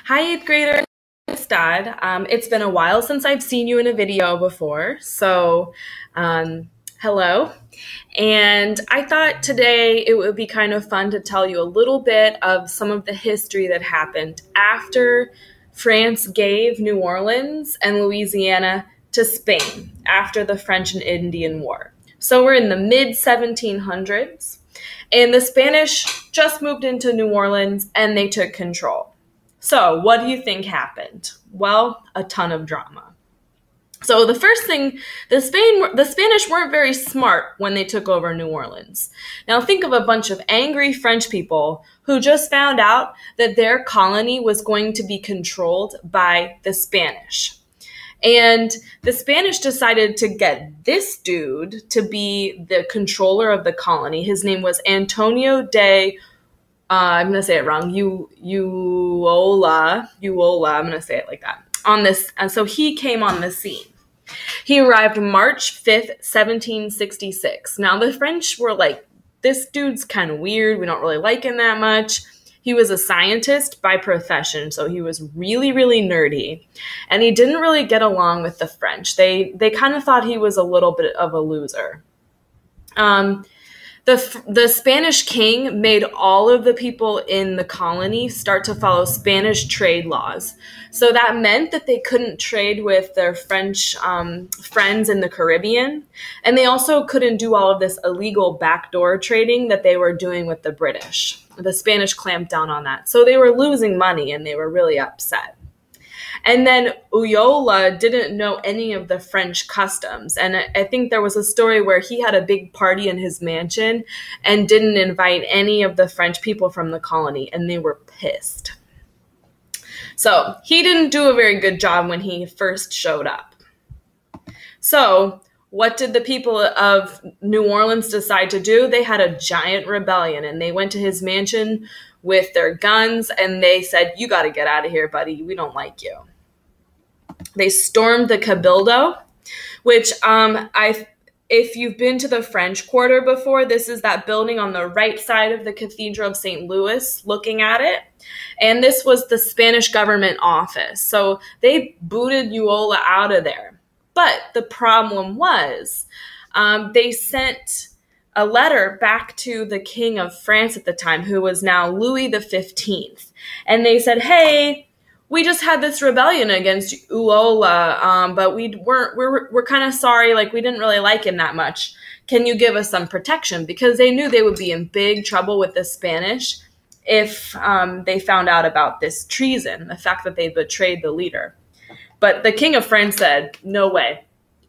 Hi, 8th grader. It's Dad. It's been a while since I've seen you in a video before, so hello. And I thought today it would be kind of fun to tell you a little bit of some of the history that happened after France gave New Orleans and Louisiana to Spain after the French and Indian War. So we're in the mid-1700s, and the Spanish just moved into New Orleans and they took control. So what do you think happened? Well, a ton of drama. So the first thing, the Spanish weren't very smart when they took over New Orleans. Now think of a bunch of angry French people who just found out that their colony was going to be controlled by the Spanish. And the Spanish decided to get this dude to be the controller of the colony. His name was Antonio de I'm going to say it wrong. Ulloa. I'm going to say it like that. And so he came on the scene. He arrived March 5th, 1766. Now the French were like, this dude's kind of weird. We don't really like him that much. He was a scientist by profession, so he was really, really nerdy. And he didn't really get along with the French. They kind of thought he was a little bit of a loser. The Spanish king made all of the people in the colony start to follow Spanish trade laws. So that meant that they couldn't trade with their French friends in the Caribbean. And they also couldn't do all of this illegal backdoor trading that they were doing with the British. The Spanish clamped down on that. So they were losing money and they were really upset. And then Ulloa didn't know any of the French customs. And I think there was a story where he had a big party in his mansion and didn't invite any of the French people from the colony, and they were pissed. So he didn't do a very good job when he first showed up. So what did the people of New Orleans decide to do? They had a giant rebellion, and they went to his mansion with their guns, and they said, "You got to get out of here, buddy. We don't like you." They stormed the Cabildo, which if you've been to the French Quarter before, this is that building on the right side of the Cathedral of St. Louis looking at it. And this was the Spanish government office. So they booted Ulloa out of there. But the problem was they sent a letter back to the King of France at the time, who was now Louis XV. And they said, "Hey, we just had this rebellion against Ulloa, but we're kind of sorry. Like, we didn't really like him that much. Can you give us some protection?" Because they knew they would be in big trouble with the Spanish if they found out about this treason, the fact that they betrayed the leader. But the King of France said, "No way.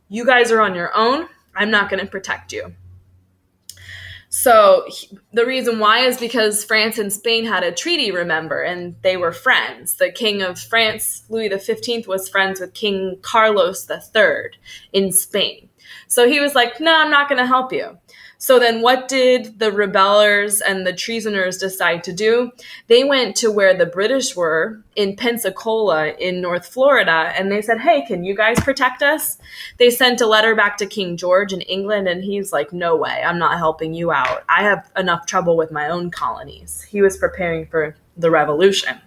You guys are on your own. I'm not going to protect you." So the reason why is because France and Spain had a treaty, remember, and they were friends. The King of France, Louis XV, was friends with King Carlos III in Spain. So he was like, "No, I'm not going to help you." So then what did the rebellers and the treasoners decide to do? They went to where the British were in Pensacola in North Florida, and they said, "Hey, can you guys protect us?" They sent a letter back to King George in England, and he's like, "No way, I'm not helping you out. I have enough trouble with my own colonies." He was preparing for the revolution.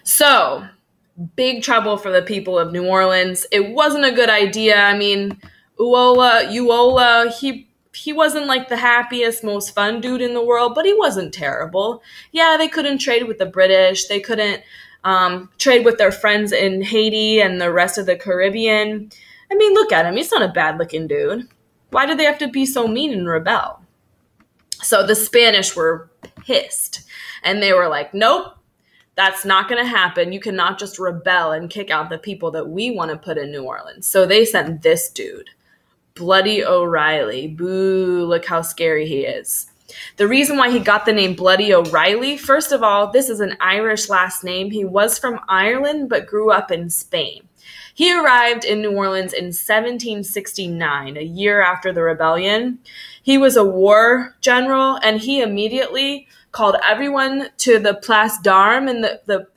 So, big trouble for the people of New Orleans. It wasn't a good idea. I mean, Ulloa, he wasn't like the happiest, most fun dude in the world, but he wasn't terrible. Yeah, they couldn't trade with the British. They couldn't trade with their friends in Haiti and the rest of the Caribbean. I mean, look at him. He's not a bad-looking dude. Why did they have to be so mean and rebel? So the Spanish were pissed, and they were like, "Nope, that's not going to happen. You cannot just rebel and kick out the people that we want to put in New Orleans." So they sent this dude, Bloody O'Reilly. Boo, look how scary he is. The reason why he got the name Bloody O'Reilly, first of all, this is an Irish last name. He was from Ireland but grew up in Spain. He arrived in New Orleans in 1769, a year after the rebellion. He was a war general, and he immediately called everyone to the Place d'Armes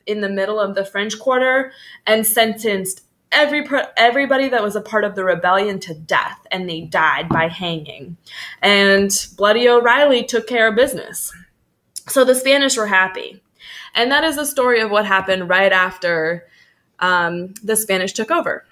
in the middle of the French Quarter and sentenced everybody that was a part of the rebellion to death, and they died by hanging. And Bloody O'Reilly took care of business. So the Spanish were happy. And that is the story of what happened right after the Spanish took over.